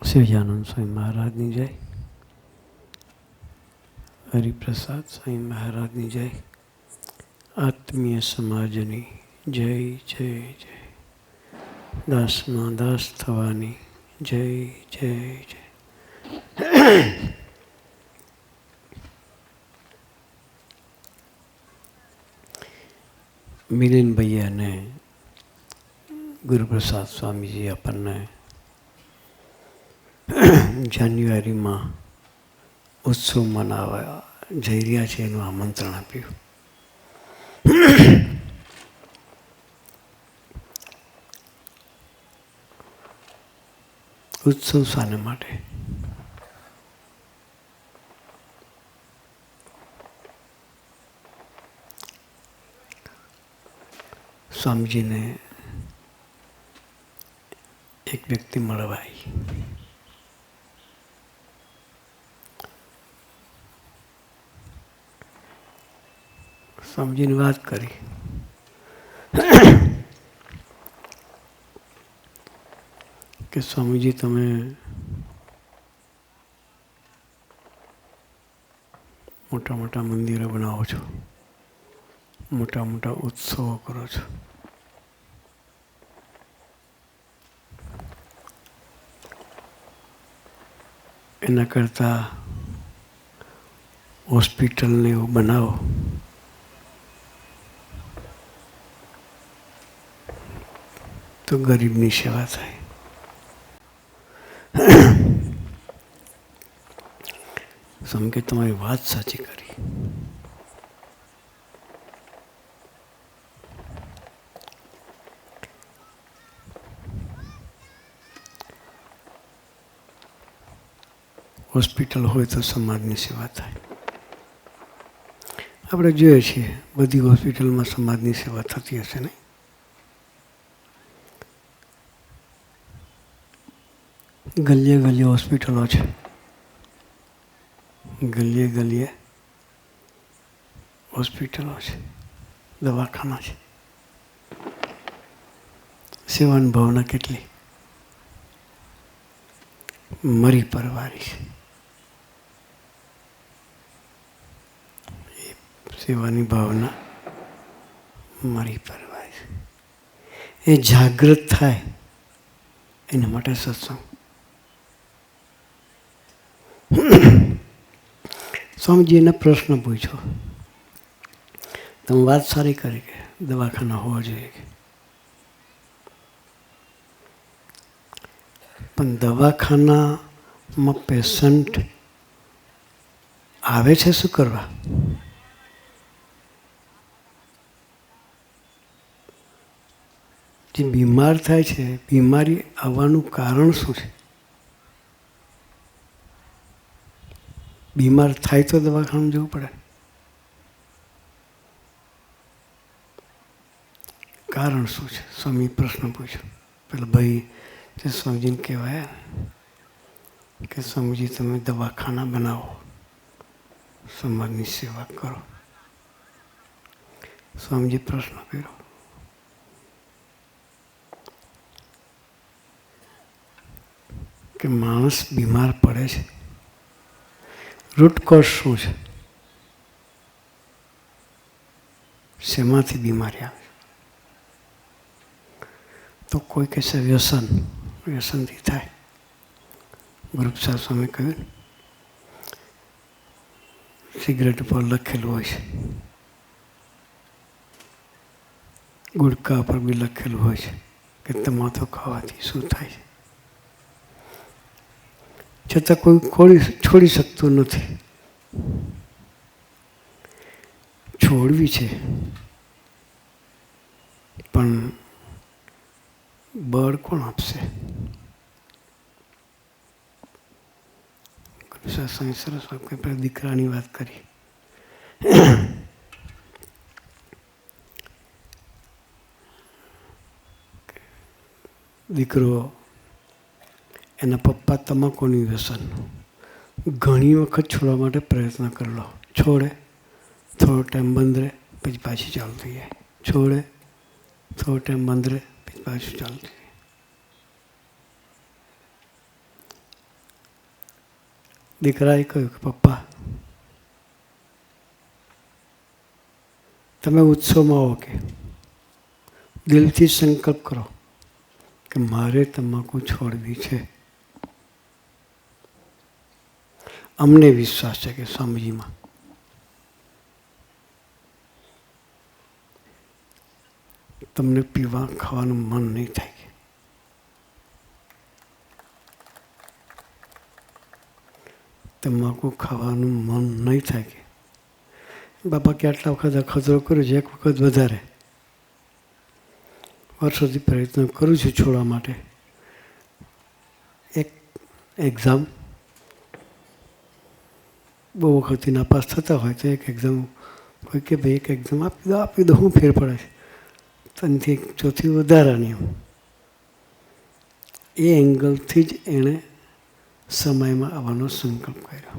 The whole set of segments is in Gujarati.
સહજાનંદ સ્વામી મહારાજની જય, હરિપ્રસાદ સ્વામી મહારાજની જય, આત્મીય સમાજની જય જય જય, દાસમાં દાસ થવાની જય જય જય. મિલિનભાઈ અને ગુરુપ્રસાદ સ્વામીજી આપણને જાન્યુઆરીમાં ઉત્સવ મનાવવા જઈ રહ્યા છે એનું આમંત્રણ આપ્યું. ઉત્સવ શાને માટે? સ્વામીજીને એક વ્યક્તિ મળવા આવી. સ્વામીજીની વાત કરી. કે સ્વામીજી તમે મોટા મોટા મંદિરો બનાવો છો, મોટા મોટા ઉત્સવો કરો છો, એના કરતાં હોસ્પિટલને એવું બનાવો તો ગરીબની સેવા થાય. સમ કે તમારી વાત સાચી કરી. હોસ્પિટલ હોય તો સમાજની સેવા થાય. આપણે જોઈએ છીએ બધી હોસ્પિટલમાં સમાજની સેવા થતી હશે ને? ગલીએ ગલીએ હોસ્પિટલો છે, ગલીએ ગલીએ હોસ્પિટલો છે, દવાખાના છે. સેવાની ભાવના કેટલી મરી પરવારી છે. સેવાની ભાવના મરી પરવારી છે. એ જાગૃત થાય એના માટે સત્સંગ. સ્વામીજી એને પ્રશ્ન પૂછ્યો. તમે વાત સારી કરી કે દવાખાના હોવા જોઈએ, પણ દવાખાનામાં પેશન્ટ આવે છે શું કરવા? જે બીમાર થાય છે, બીમારી આવવાનું કારણ શું છે? બીમાર થાય તો દવાખાનું જવું પડે. કારણ શું છે? સ્વામી પ્રશ્ન પૂછ્યો. પેલા ભાઈ તે સ્વામીજીને કહેવાય કે સ્વામીજી તમે દવાખાના બનાવો, સમાજની સેવા કરો. સ્વામીજી પ્રશ્ન કર્યો કે માણસ બીમાર પડે છે, રૂટ કોઝ શું છે? શેમાંથી બીમારી આવે? તો કોઈ કહેશે વ્યસન, વ્યસનથી થાય. ગુરુપ્રસાદ સ્વામી કહ્યું સિગરેટ ઉપર લખેલું હોય છે, ગુટકા પર બી લખેલું હોય છે કે તમાકુ ખાવાથી શું થાય છે, છતાં કોઈ છોડી શકતું નથી. છોડવી છે પણ બળ કોણ આપશે? સરસ દીકરાની વાત કરી. દીકરો એના પપ્પા તમાકુની વ્યસન ઘણી વખત છોડવા માટે પ્રયત્ન કરેલો. છોડે, થોડો ટાઈમ બંધ રહે, પછી પાછી ચાલુ થઈ જાય. છોડે, થોડો ટાઈમ બંધ રહે, પછી પાછું ચાલુ થઈ જાય. દીકરાએ કહ્યું કે પપ્પા તમે ઉત્સવમાં આવો કે દિલથી સંકલ્પ કરો કે મારે તમાકુ છોડવી છે. અમને વિશ્વાસ છે કે સ્વામીજીમાં તમને પીવા ખાવાનું મન નહીં થાય. તમાકુ ખાવાનું મન નહીં થાય કે બાપા કેટલા વખત અખતરો કર્યો છે, એક વખત વધારે. વર્ષોથી પ્રયત્ન કરું છું છોડવા માટે. એક એક્ઝામ બહુ વખતથી નાપાસ થતા હોય તો એક એક્ઝામ કોઈ કે ભાઈ એક એક્ઝામ આપી દો શું ફેર પડે છે, ત્રણથી ચોથી વધારાની. એ એંગલથી જ એણે સમયમાં આવવાનો સંકલ્પ કર્યો.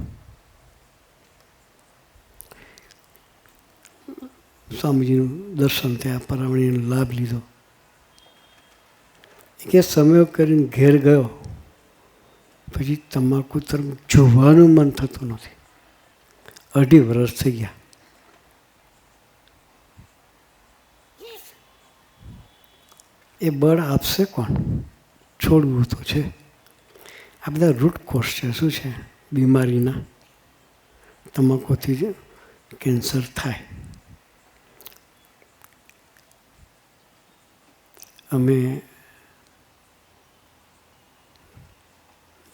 સ્વામીજીનું દર્શન થયા, પરામણીનો લાભ લીધો. કે સમય કરીને ઘેર ગયો પછી તમાકુ તરફ જોવાનું મન થતું નથી. 2.5 વર્ષ થઈ ગયા. એ બળ આપશે કોણ? છોડવું તો છે. આ બધા રૂટ કોઝ છે. શું છે? બીમારીના. તમાકુથી જ કેન્સર થાય. અમે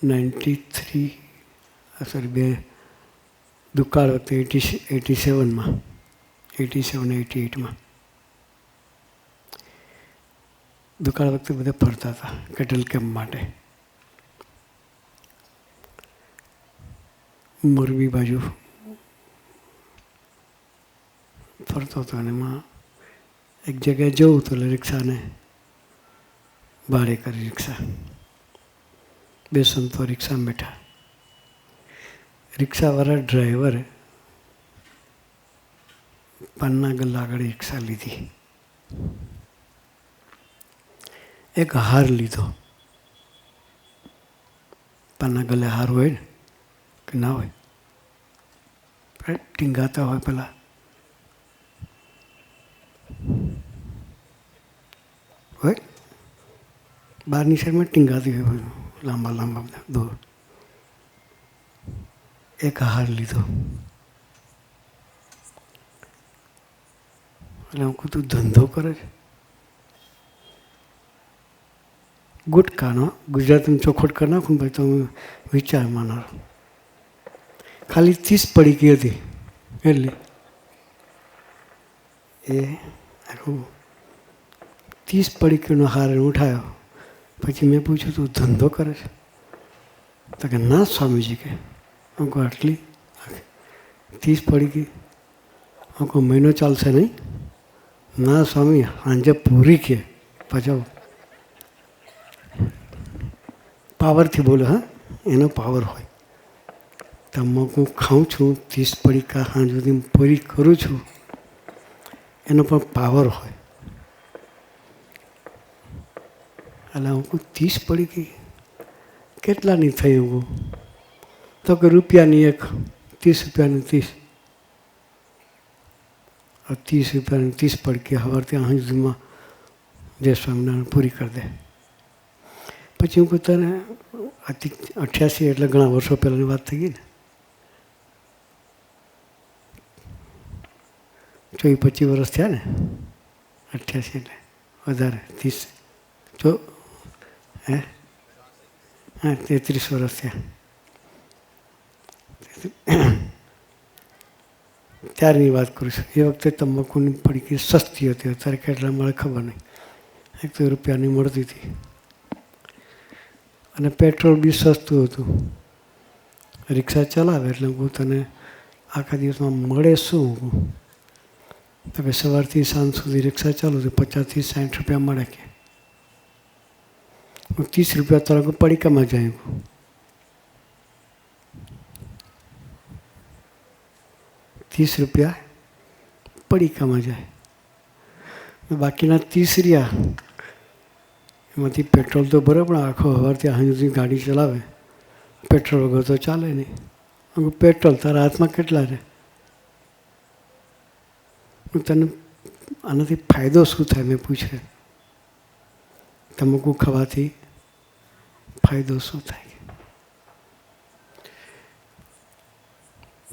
93 દુકાળ વખતે 87માં 88માં દુકાળ વખતે બધા ફરતા હતા કેટલ કેમ્પ માટે. મોરબી બાજુ ફરતો હતો અને એમાં એક જગ્યાએ જવું તો રિક્ષાને ભાડે કરી રિક્ષા. 2 સંતો રિક્ષામાં બેઠા. રિક્ષાવાળા ડ્રાઈવરે પાનના ગલ્લા આગળ રિક્ષા લીધી. એક હાર લીધો. પાનના ગલ્લે હાર હોય ને કે ના હોય? ટીંગાતા હોય પેલા. હોય બહારની સાઈડમાં ટીંગાતી હોય લાંબા લાંબા બધા દોર. એક હાર લીધો. એટલે હું કહું તું ધંધો કરે છે? ગુટકાનો ગુજરાતીમાં ચોખવટ કરી નાખું ભાઈ તો હું વિચાર માનારો. ખાલી 30 પડીકી હતી એટલે એ આખું 30 પડીકીનો હાર ઉઠાયો. પછી મેં પૂછ્યું તું ધંધો કરે છે? તો કે ના સ્વામીજી કે. હું કહું આટલી 30 પડીકી? હું કહું મહિનો ચાલશે નહીં? ના સ્વામી સાંજે પૂરી કે પાછો પાવરથી બોલો. હા, એનો પાવર હોય. તમાકુ ખાઉં છું 30 પડીકા સાંજ સુધી પૂરી કરું છું, એનો પણ પાવર હોય. એટલે હું કહું 30 પડીકી કેટલાની થઈ? હું તો કે રૂપિયાની એક, 30 રૂપિયાની 30. 30 રૂપિયાની 30 પડીકી સવારથી સાંજ સુધીમાં જય સ્વામિનારાયણ પૂરી કરી દે. પછી હું કહું તને 88 એટલે ઘણા વર્ષો પહેલાંની વાત થઈ ગઈ ને. 24-25 વર્ષ થયા ને. 88 એટલે વધારે 30 હે હા 33 વર્ષ થયા. ત્યારની વાત કરું છું. એ વખતે તમાકુની પડીકી સસ્તી હતી. અત્યારે કેટલા મળે ખબર નહીં. 1 રૂપિયાની મળતી હતી. અને પેટ્રોલ બી સસ્તું હતું. રિક્ષા ચલાવે એટલે હું તને આખા દિવસમાં મળે શું? તો કે સવારથી સાંજ સુધી રિક્ષા ચાલુ તો 50 થી 60 રૂપિયા મળે કે. હું 30 રૂપિયા તરફ પડીકામાં જાય. 30 રૂપિયા પડીકામાં જાય. બાકીના 30 રહ્યા એમાંથી પેટ્રોલ તો ભરે પણ આખો સવારથી સાંજ સુધી ગાડી ચલાવે પેટ્રોલ વગર તો ચાલે નહીં. પેટ્રોલ તારા હાથમાં કેટલા રહે? તને આનાથી ફાયદો શું થાય? મેં પૂછે તમાકુ ખાવાથી ફાયદો શું થાય?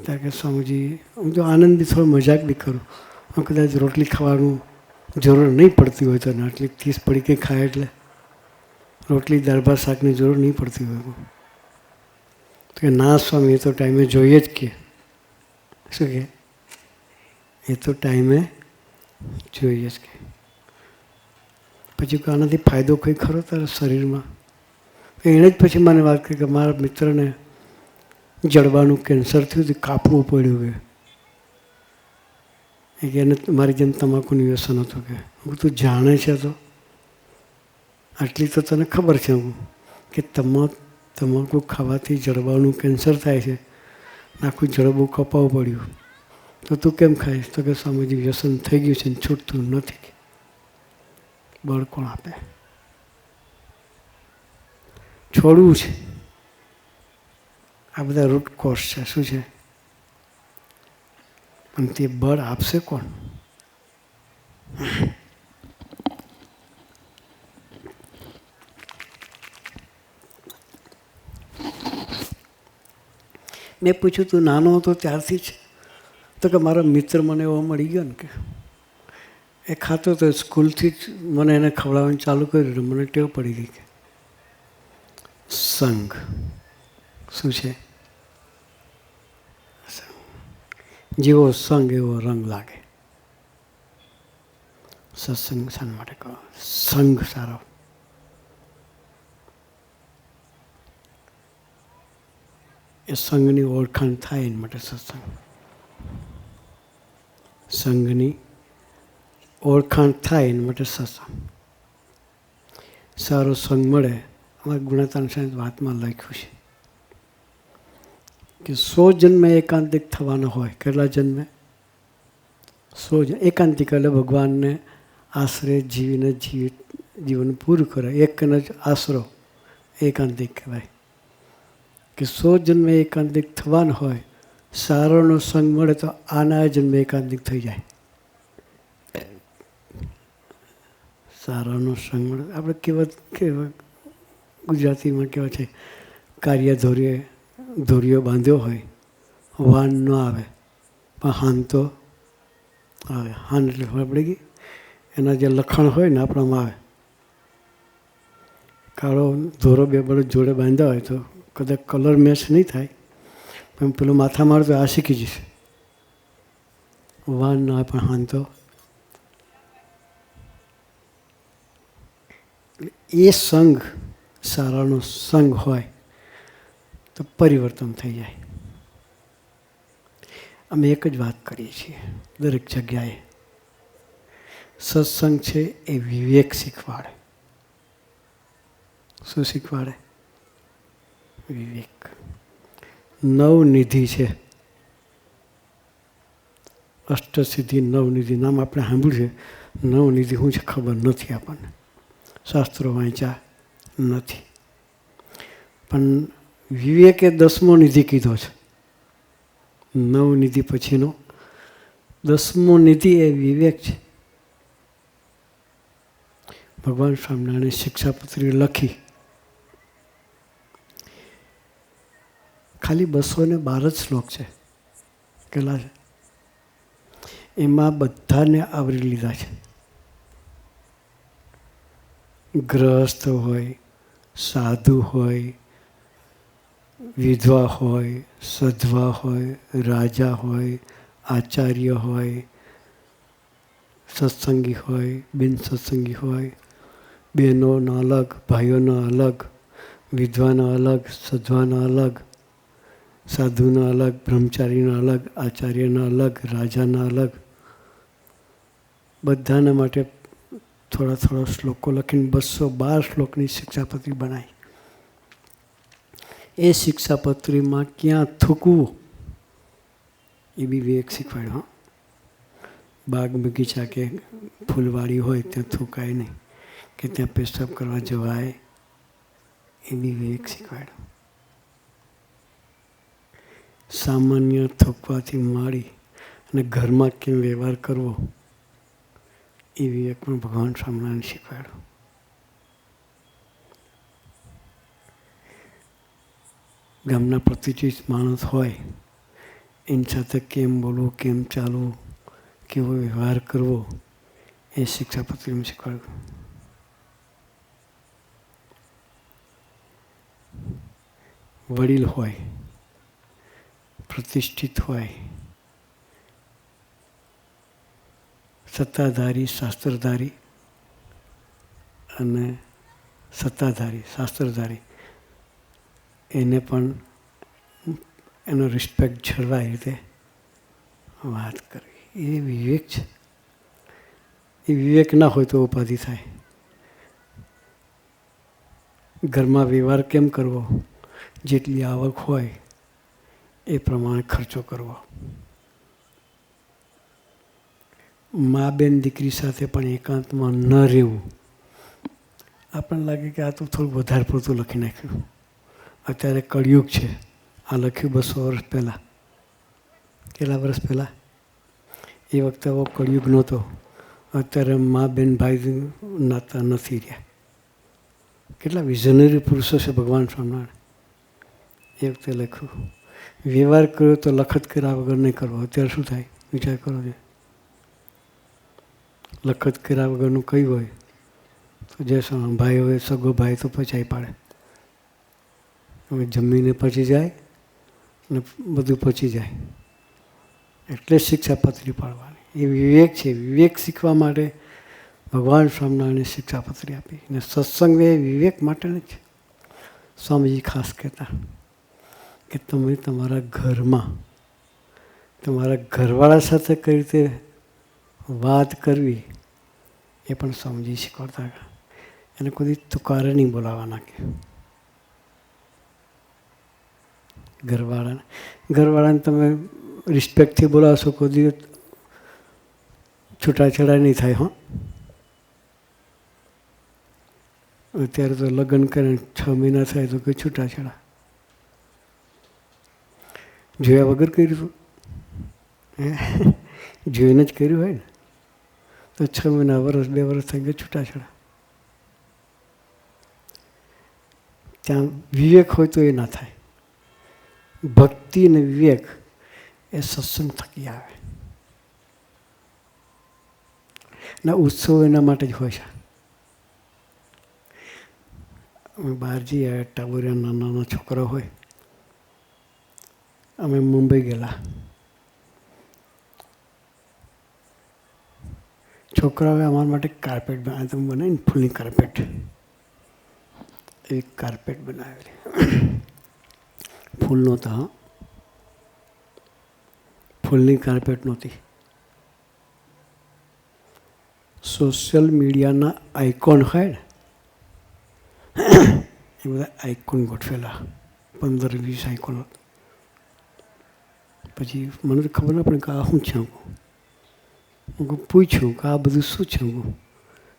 ત્યાં કે સ્વામીજી હું તો આનંદ બી થોડો મજાક બી કરું. હું કદાચ રોટલી ખાવાનું જરૂર નહીં પડતી હોય તો આટલી 30 પડીકે ખાય એટલે રોટલી દાળ ભાત શાકની જરૂર નહીં પડતી હોય. તો કે ના સ્વામી એ તો ટાઈમે જોઈએ જ કે. શું કે? એ તો ટાઈમે જોઈએ જ કે. પછી આનાથી ફાયદો કંઈ ખરો તારા શરીરમાં? એણે જ પછી મને વાત કરી કે મારા મિત્રને જડબાનું કેન્સર થયું હતું, કાપવું પડ્યું કે એને મારી જેમ તમાકુનું વ્યસન હતું કે. હું તું જાણે છે તો આટલી તો તને ખબર છે હું કે તમાકુ ખાવાથી જડબાનું કેન્સર થાય છે, આખું જડબું કપાવવું પડ્યું, તો તું કેમ ખાઈશ? તો કે સ્વામીજી વ્યસન થઈ ગયું છે ને છૂટતું નથી. બળ કોણ આપે? છોડવું છે. આ બધા રૂટ કોર્સ છે. શું છે? પણ તે બળ આપશે કોણ? મેં પૂછ્યું તું નાનો હતો ત્યારથી જ? તો કે મારો મિત્ર મને એવો મળી ગયો ને કે એ ખાતો તો સ્કૂલથી જ મને એને ખવડાવવાનું ચાલુ કર્યું. મને ટેવ પડી ગઈ કે સંગ શું છે? જેવો સંગ એવો રંગ લાગે. સત્સંગ શાના માટે કહો? સંગ સારો. એ સંઘની ઓળખાણ થાય એના માટે સત્સંગ. સંઘની ઓળખાણ થાય એના માટે સત્સંગ. સારો સંગ મળે. અમારા ગુણાતાન સાહેબ વાતમાં લખ્યું છે કે 100 જન્મે એકાંતિક થવાનો હોય. કેટલા જન્મે? 100 એકાંતિક એટલે ભગવાનને આશરે જીવીને જીવન પૂરું કરે. એકનો જ આશરો એકાંતિક કહેવાય. કે 100 જન્મે એકાંતિક થવાનું હોય, સારોનો સંગ મળે તો આના જન્મે એકાંતિક થઈ જાય. સારાનો સંગ મળે. આપણે કહેવત ગુજરાતીમાં કહેવાય છે કાર્ય ધોરીઓ બાંધ્યો હોય, વાન ન આવે પણ હાન તો આવે. હાન એટલે ખબર પડી ગઈ? એના જે લખાણ હોય ને આપણામાં આવે. કાળો ધોરો બે બળદ જોડે બાંધ્યા હોય તો કદાચ કલર મેચ નહીં થાય, પણ પેલું માથા મારે તો આ શીખી જશે. વાન ના પણ હાન તો. એ સંઘ સારાનો સંઘ હોય તો પરિવર્તન થઈ જાય. અમે એક જ વાત કરીએ છીએ દરેક જગ્યાએ. સત્સંગ છે એ વિવેક શીખવાડે. શું શીખવાડે? વિવેક. નવનિધિ છે. અષ્ટસિદ્ધિ નવનિધિ નામ આપણે સાંભળ્યું છે. નવનિધિ શું છે ખબર નથી આપણને. શાસ્ત્રો વાંચ્યા નથી. પણ વિવેકે 10મો નિધિ કીધો છે. નવનિધિ પછીનો 10મો નિધિ એ વિવેક છે. ભગવાન સ્વામિનારાયણે શિક્ષાપત્રી લખી. ખાલી 212 જ શ્લોક છે. કેટલા છે? એમાં બધાને આવરી લીધા છે. ગ્રહસ્થ હોય, સાધુ હોય, વિધવા હોય, સધવા હોય, રાજા હોય, આચાર્ય હોય, સત્સંગી હોય, બિન સત્સંગી હોય, બહેનોના અલગ, ભાઈઓના અલગ, વિધવાના અલગ, સધવાના અલગ, સાધુના અલગ, બ્રહ્મચારીના અલગ, આચાર્યના અલગ, રાજાના અલગ. બધાના માટે થોડા થોડા શ્લોકો લખીને 212 શ્લોકની શિક્ષાપત્રી બનાવી. એ શિક્ષાપત્રીમાં ક્યાં થૂકવું એ બી વિવેક શીખવાડ્યો. બાગ બગીચા કે ફૂલવાડી હોય ત્યાં થૂકાય નહીં, કે ત્યાં પેશાબ કરવા જવાય એ બી વિવેક શીખવાડ્યો. સામાન્ય થોકવાથી માંડી અને ઘરમાં કેમ વ્યવહાર કરવો એ વિવેક પણ ભગવાન સ્વામિનારાયણ શીખવાડ્યું. ગામના પ્રતિષ્ઠિત માણસ હોય એની સાથે કેમ બોલવું, કેમ ચાલવું, કેવો વ્યવહાર કરવો એ શિક્ષાપત્રીમાં શીખવાડ્યું. વડીલ હોય, પ્રતિષ્ઠિત હોય, સત્તાધારી, શાસ્ત્રધારી અને સત્તાધારી, શાસ્ત્રધારી એને પણ એનો રિસ્પેક્ટ જળવાય એ રીતે વાત કરવી એ વિવેક છે. એ વિવેક ના હોય તો ઉપાધિ થાય. ઘરમાં વ્યવહાર કેમ કરવો, જેટલી આવક હોય એ પ્રમાણે ખર્ચો કરવો. મા બેન દીકરી સાથે પણ એકાંતમાં ન રહેવું. આપણને લાગે કે આ તો થોડું વધારે પડતું લખી નાખ્યું. અત્યારે કળિયુગ છે. આ લખ્યું 200 વર્ષ પહેલાં. કેટલા વર્ષ પહેલાં? એ વખતે આવો કળિયુગ નહોતો. અત્યારે મા બેન ભાઈ નાતા નથી રહ્યા. કેટલા વિઝનરી પુરુષો છે ભગવાન સ્વામિનારાયણ. એ વખતે લખ્યું વ્યવહાર કર્યો તો લખત કર્યા વગર નહીં કરવો. અત્યારે શું થાય વિચાર કરો છો? લખત કર્યા વગરનું કઈ હોય તો જે ભાઈ હોય સગો ભાઈ તો પચાઈ પાડે. હવે જમીને પચી જાય ને બધું પચી જાય. એટલે શિક્ષાપત્રી પાડવાની એ વિવેક છે. વિવેક શીખવા માટે ભગવાન સ્વામિનારાયણે શિક્ષાપત્રી આપી. ને સત્સંગ એ વિવેક માટેને જ. સ્વામીજી ખાસ કહેતા કે તમે તમારા ઘરમાં તમારા ઘરવાળા સાથે કઈ રીતે વાત કરવી એ પણ સ્વામીજી શીખવાડતા હતા. એને કોઈ તુકારે નહીં બોલાવાના કે ઘરવાળાને તમે રિસ્પેક્ટથી બોલાવશો કોઈ દિવસ છૂટાછેડા નહીં થાય. હો અત્યારે તો લગ્ન કરીને 6 મહિના થાય તો કોઈ છૂટાછેડા જોયા વગર કર્યું. જોઈને જ કર્યું હોય ને તો 6 મહિના, વર્ષ, 2 વર્ષ થઈ ગયા છૂટાછેડા. ત્યાં વિવેક હોય તો એ ના થાય. ભક્તિ અને વિવેક એ સત્સંગ થકી આવે. ના ઉત્સવ એના માટે જ હોય છે. અમે બહાર જઈએ, ટાબોરિયા નાના છોકરા હોય. અમે મુંબઈ ગયેલા. છોકરાઓએ અમારા માટે કાર્પેટ બનાવી. તમે બનાવી ને ફૂલની કાર્પેટ, એવી કાર્પેટ બનાવેલી. ફૂલ નહોતા. હા, ફૂલની કાર્પેટ નહોતી. સોશિયલ મીડિયાના આઇકોન હોય ને એ બધા આઇકોન ગોઠવેલા. 15-20 આઇકોન. પછી મને તો ખબર ના પડે કે આ શું છે. હું પૂછ્યું કે આ બધું શું છે?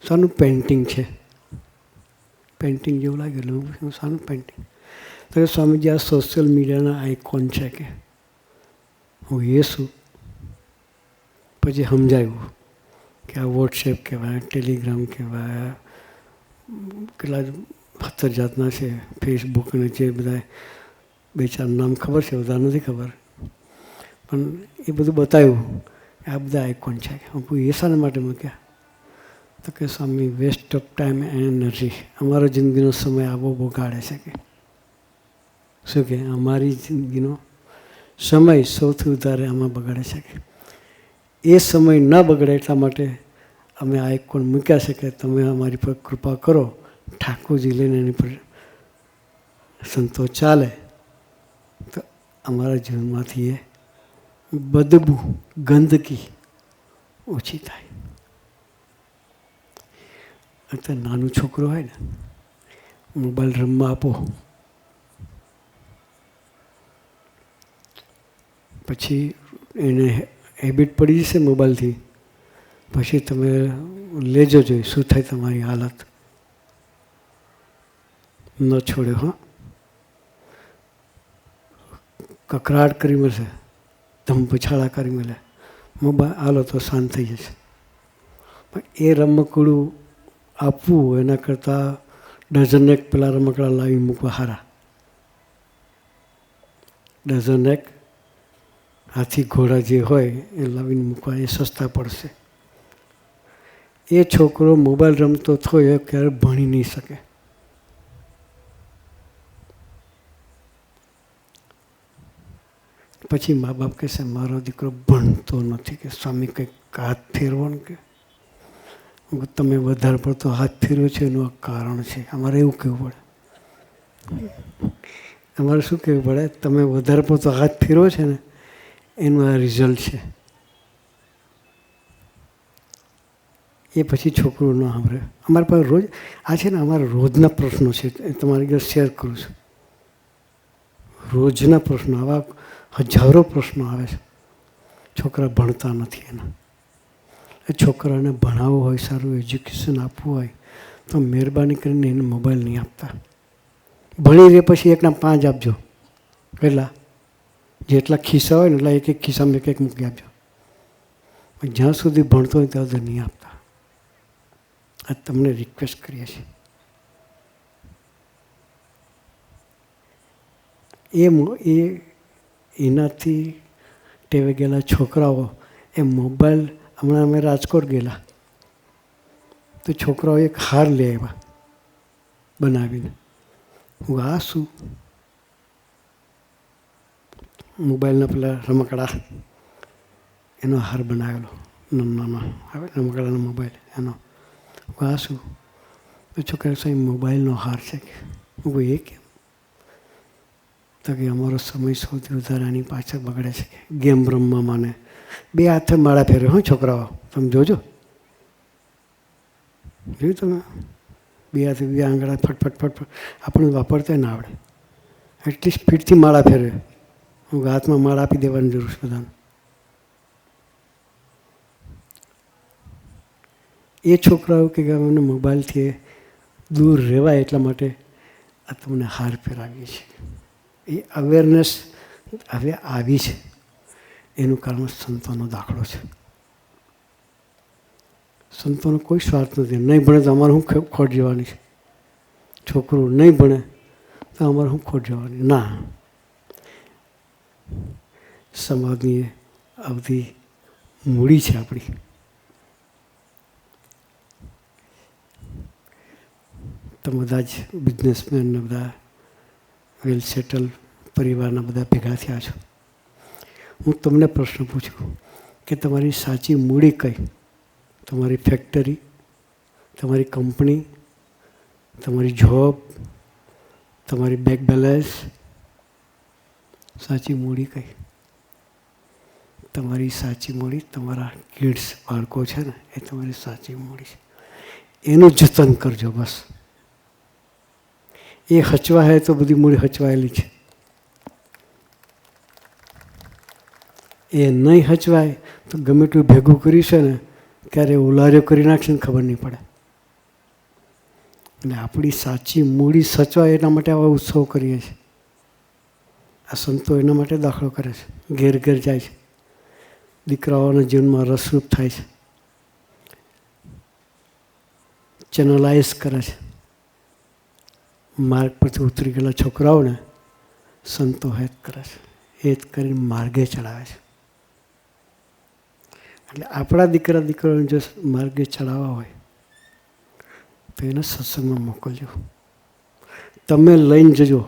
શાનું પેઇન્ટિંગ છે? પેઇન્ટિંગ જેવું લાગેલું. શાનું પેઇન્ટિંગ? તો સ્વામીજી આ સોશિયલ મીડિયાના આઇકોન છે કે હું એ શું? પછી સમજાયું કે આ વોટ્સએપ કહેવાય, ટેલિગ્રામ કહેવાય, કેટલા 17 જાતના છે. ફેસબુક અને જે બધા 2-4 નામ ખબર છે, બધા નથી ખબર. પણ એ બધું બતાવ્યું. આ બધા આઇકોન છે. હું એ શાના માટે મૂક્યા? તો કે Swami waste of time and energy. અમારો જિંદગીનો સમય આવો બગાડે છે કે શું કે અમારી જિંદગીનો સમય સૌથી વધારે આમાં બગાડે છે કે એ સમય ન બગડે એટલા માટે અમે આઇકોન મૂક્યા છે કે તમે અમારી પર કૃપા કરો. ઠાકોરજી લઈને એની પર સંતો ચાલે તો અમારા જીવનમાંથી એ બદબુ, ગંદકી ઓછી થાય. અત્યારે નાનું છોકરો હોય ને, મોબાઈલ રમવા આપો, પછી એને હેબિટ પડી જશે મોબાઈલથી, પછી તમે લેજો જોઈ શું થાય તમારી હાલત. ન છોડે. હા, કકરાટ કરી મળશે, ધમ પછાડા કરી મળે, મોબાઈલ હાલો તો શાંત થઈ જશે. પણ એ રમકડું આપવું એના કરતાં ડઝનેક પેલા રમકડા લાવી મૂકવા સારા. ડઝનેક હાથી ઘોડા જે હોય એ લાવીને મૂકવા એ સસ્તા પડશે. એ છોકરો મોબાઈલ રમતો થયો એ ક્યારે ભણી નહીં શકે. પછી મા બાપ કહેશે મારો દીકરો ભણતો નથી, કે સ્વામી કંઈક હાથ ફેરવો ને. કે તમે વધારે પડતો હાથ ફેરવ્યો છે એનું આ કારણ છે. અમારે એવું કહેવું પડે. અમારે શું કહેવું પડે? તમે વધારે પડતો હાથ ફેરવો છે ને એનું આ રિઝલ્ટ છે. એ પછી છોકરું ન સાંભળે. અમારી પાસે રોજ આ છે ને અમારા રોજના પ્રશ્નો છે, તમારી ઘર શેર કરું છું. રોજના પ્રશ્નો, આવા હજારો પ્રશ્નો આવે છે. છોકરા ભણતા નથી એના. એ છોકરાને ભણાવવું હોય, સારું એજ્યુકેશન આપવું હોય તો મહેરબાની કરીને એને મોબાઈલ નહીં આપતા. ભણી રહે પછી એકના 5 આપજો. પહેલાં જેટલા ખિસ્સા હોય ને એટલા એક એક ખિસ્સામાં એક એક મૂકી આપજો. જ્યાં સુધી ભણતો હોય ત્યાં સુધી નહીં આપતા. આ તમને રિક્વેસ્ટ કરીએ છીએ. એનાથી ટેવે ગયેલા છોકરાઓ એ મોબાઈલ, હમણાં અમે રાજકોટ ગયેલા તો છોકરાઓ એક હાર લઈ આવ્યા બનાવીને. હું આ શું? મોબાઈલના પેલા રમકડા એનો હાર બનાવેલો, નાના આવે રમકડાનો મોબાઈલ એનો. હું આ શું? તો છોકરા સાહેબ મોબાઈલનો હાર છે. હું એ કેમ? તો કે અમારો સમય સૌથી વધારે આની પાછળ બગડે છે. ગેમ રમવામાં ને 2 હાથે માળા ફેરવે. હા છોકરાઓ તમે જોજો, જોયું તમે? 2 હાથે 2 આંગળા ફટફટ ફટફટ. આપણને વાપરતા ના આવડે, એટલી સ્પીડથી માળા ફેરવે. હું હાથમાં માળા આપી દેવાની જરૂર છે બધાને. એ છોકરાઓ કે અમને મોબાઈલથી દૂર રહેવાય એટલા માટે આ તમને હાર ફેરાવીએ છીએ. એ અવેરનેસ હવે આવી છે, એનું કારણ સંતોનો દાખલો છે. સંતોનો કોઈ સ્વાર્થ નથી. નહીં ભણે તો અમારે શું ખોટ જવાની છે? છોકરું નહીં ભણે તો અમારે શું ખોટ જવાની? ના, સમાજની અવધી મૂડી છે આપણી. તો બધા જ બિઝનેસમેન ને બધા વેલ સેટલ પરિવારના બધા ભેગા થયા છો. હું તમને પ્રશ્ન પૂછું કે તમારી સાચી મૂડી કઈ? તમારી ફેક્ટરી, તમારી કંપની, તમારી જોબ, તમારી બેંક બેલેન્સ? સાચી મૂડી કઈ? તમારી સાચી મૂડી તમારા કિડ્સ, બાળકો છે ને, એ તમારી સાચી મૂડી છે. એનું જતન કરજો બસ. એ હચવાય તો બધી મૂડી હચવાયેલી છે. એ નહીં હચવાય તો ગમે તેટલું ભેગું કર્યું છે ને ક્યારે ઉલાર્યો કરી નાખશે ને ખબર નહીં પડે. એટલે આપણી સાચી મૂડી સચવાય એના માટે આવા ઉત્સવ કરીએ છીએ. આ સંતો એના માટે દાખલો કરે છે. ઘેર ઘેર જાય છે, દીકરાઓના જીવનમાં રસરૂપ થાય છે, ચેનલાઇઝ કરે છે. માર્ગ પરથી ઉતરી ગયેલા છોકરાઓને સંતો હેત કરે છે. હેત કરીને માર્ગે ચડાવે છે. એટલે આપણા દીકરા દીકરાઓને જો માર્ગે ચડાવવા હોય તો એને સત્સંગમાં મોકલજો. તમે લઈને જજો.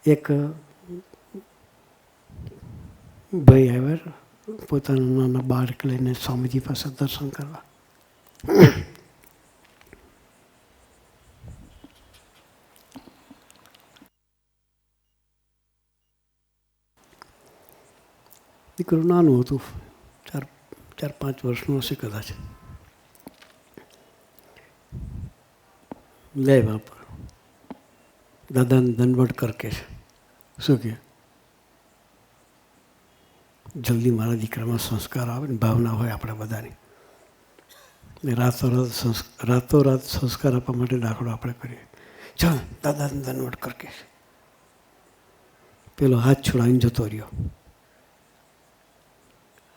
એક ભાઈ આવ્યા પોતાના નાના બાળક લઈને સ્વામીજી પાસે દર્શન કરવા. દીકરું નાનું હતું, 4-5 વર્ષનું હશે કદાચ. લે બાપા દાદાને દંડવટ કર કે છે. શું કહે? જલ્દી મારા દીકરામાં સંસ્કાર આવે ને ભાવના હોય આપણા બધાની. રાતોરાત સંસ્કાર આપવા માટે દાખલો આપણે કરીએ. ચાલ દાદાને દંડવટ કર કે છે. પેલો હાથ છોડાવીને જતો રહ્યો.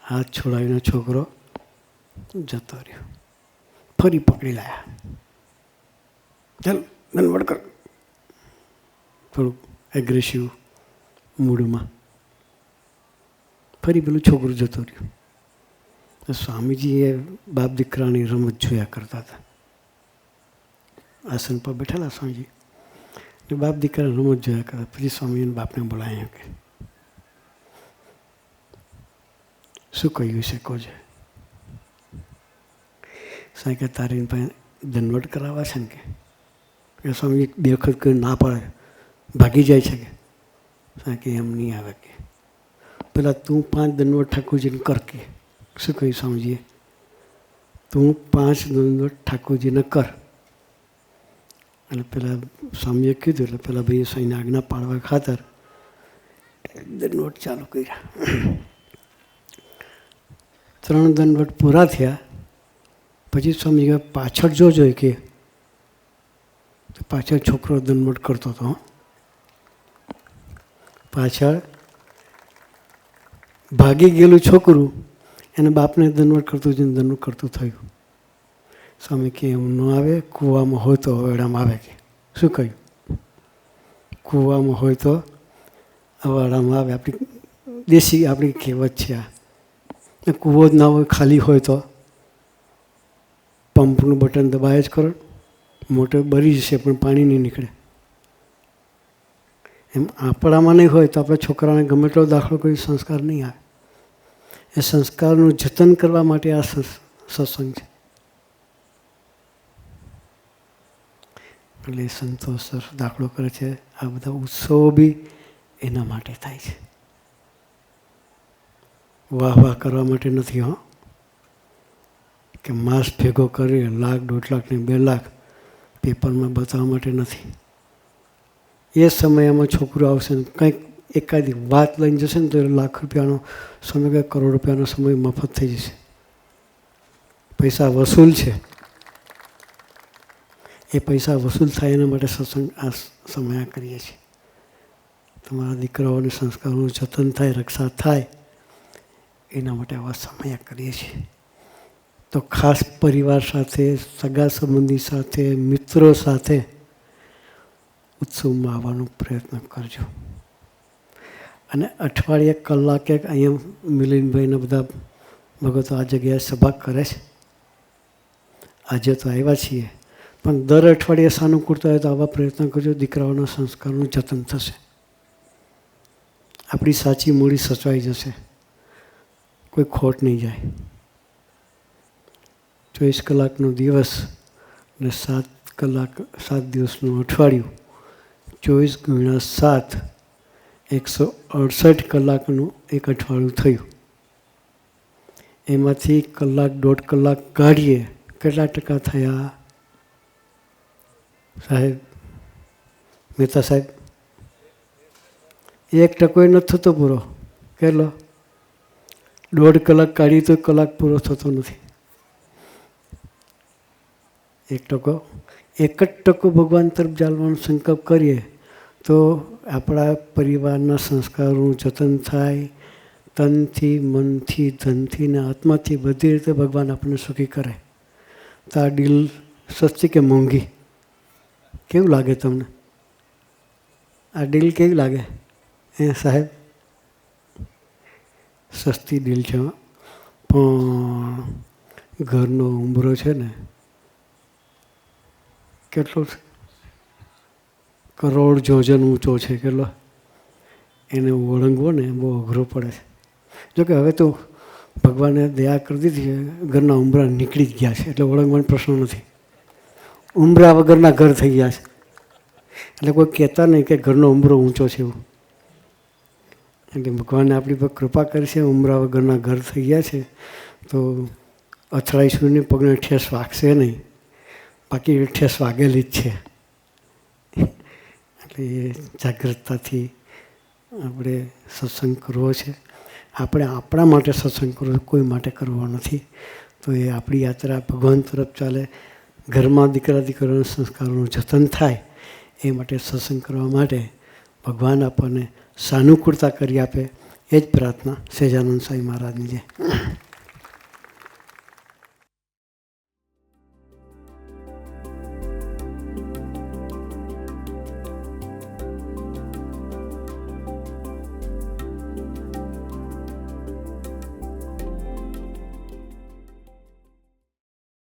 હાથ છોડાવીને છોકરો જતો રહ્યો. ફરી પકડી લાયા. ચાલ દંડવટ કર. થોડુંક એગ્રેસિવ મૂડમાં ફરી પેલું છોકરું જતો રહ્યું. તો સ્વામીજી એ બાપ દીકરાની રમત જોયા કરતા હતા. આસન પર બેઠેલા સ્વામીજી ને બાપ દીકરા રમત જોયા કરતા. પછી સ્વામીજીને બાપને બોલાયા કે શું કહ્યું છે કોજે? સાંઈ કે તારી પાસે દંડવટ કરાવવા છે ને કે સ્વામી 2 વખત કોઈ ના પાડે ભાગી જાય છે કે સાંઈ કે એમ નહીં આવે કે પેલા તું 5 દંડવટ ઠાકોરજીને કર કે. શું કહ્યું સ્વામીજીએ? તું 5 દંડવટ ઠાકોરજીને કર. અને પેલા સ્વામીએ કીધું એટલે પેલા ભાઈએ સ્વામીને આજ્ઞા પાડવા ખાતર દંડવટ ચાલુ કર્યા. 3 દંડવટ પૂરા થયા પછી સ્વામી કહે પાછળ જોજો કે પાછળ છોકરો દંડવટ કરતો હતો. પાછળ ભાગી ગયેલું છોકરું એને બાપને દંડવટ કરતું જઈને દંડવટ કરતું થયું. સ્વામી કે એમ ન આવે, કૂવામાં હોય તો અવાડામાં આવે કે. શું કહ્યું? કૂવામાં હોય તો અવાડામાં આવે. આપણી દેશી આપણી કહેવત છે આ. કૂવો જ ના હોય, ખાલી હોય તો પંપનું બટન દબાય જ કરો, મોટર બળી જશે પણ પાણી નહીં નીકળે. એમ આપણામાં નહીં હોય તો આપણે છોકરાને ગમે એટલો દાખલો કરી સંસ્કાર નહીં આવે. એ સંસ્કારનું જતન કરવા માટે આ સત્સંગ છે. એટલે સંતો સરસ દાખલો કરે છે. આ બધા ઉત્સવો બી એના માટે થાય છે. વાહ વાહ કરવા માટે નથી. હો કે માસ ભેગો કરી 1 લાખ 1.5 લાખ ને 2 લાખ પેપરમાં બતાવવા માટે નથી. એ સમયમાં છોકરો આવશે ને કંઈક એકાદી વાત લઈને જશે ને તો ₹1 લાખ સમય કે કરોડ રૂપિયાનો સમય મફત થઈ જશે. પૈસા વસૂલ છે. એ પૈસા વસૂલ થાય એના માટે સત્સંગ આ સમય કરીએ છીએ. તમારા દીકરાઓને સંસ્કારોનું જતન થાય, રક્ષા થાય એના માટે આવા સમય કરીએ છીએ. તો ખાસ પરિવાર સાથે, સગા સંબંધી સાથે, મિત્રો સાથે ઉત્સવમાં આવવાનો પ્રયત્ન કરજો. અને અઠવાડિયે કલાકે અહીંયા મિલિનભાઈના બધા ભગતો આ જગ્યાએ સભા કરે છે. આજે તો આવ્યા છીએ પણ દર અઠવાડિયે સાનુકૂળતા હોય તો આવા પ્રયત્ન કરજો. દીકરાઓના સંસ્કારનું જતન થશે. આપણી સાચી મૂડી સચવાઈ જશે. કોઈ ખોટ નહીં જાય. 24 કલાકનો દિવસ અને 7 દિવસનું અઠવાડિયું, 24 × 7 168 કલાકનું એક અઠવાડિયું થયું. એમાંથી 1 1.5 કલાક કાઢીએ કેટલા ટકા થયા સાહેબ? મહેતા સાહેબ, 1% નથી થતો પૂરો. કેટલો? 1.5 કલાક કાઢીએ તો 1 કલાક પૂરો થતો નથી. 1%. 1% ભગવાન તરફ ચાલવાનો સંકલ્પ કરીએ તો આપણા પરિવારના સંસ્કારોનું જતન થાય. તનથી, મનથી, ધનથી ને આત્માથી બધી રીતે ભગવાન આપણને સુખી કરે. તો આ ડીલ સસ્તી કે મોંઘી? કેવું લાગે તમને? આ ડીલ કેવી લાગે સાહેબ? સસ્તી ડીલ છે. પણ ઘરનો ઉંબરો છે ને કેટલો છે? કરોડ જોજન ઊંચો છે. કેટલો? એને ઓળંગવો ને બહુ અઘરો પડે છે. જોકે હવે તો ભગવાને દયા કરી દીધી છે, ઘરના ઉંબરા નીકળી જ ગયા છે એટલે ઓળંગવાનો પ્રશ્ન નથી. ઉંબરા વગરના ઘર થઈ ગયા છે. એટલે કોઈ કહેતા નહીં કે ઘરનો ઉંબરો ઊંચો છે એવું. એટલે ભગવાને આપણી પર કૃપા કરી છે. ઉંબરા વગરના ઘર થઈ ગયા છે તો અથડાઈશુંને પગને ઠેસ વાગશે નહીં, બાકી ઠેસ વાગેલી જ છે. એટલે એ જાગૃતતાથી આપણે સત્સંગ કરવો છે. આપણે આપણા માટે સત્સંગ કરવો, કોઈ માટે કરવો નથી. તો એ આપણી યાત્રા ભગવાન તરફ ચાલે, ઘરમાં દીકરા દીકરીઓના સંસ્કારોનું જતન થાય એ માટે સત્સંગ કરવા માટે ભગવાન આપણને સાનુકૂળતા કરી આપે એ જ પ્રાર્થના સહેજાનંદ સ્વામી મહારાજની છે.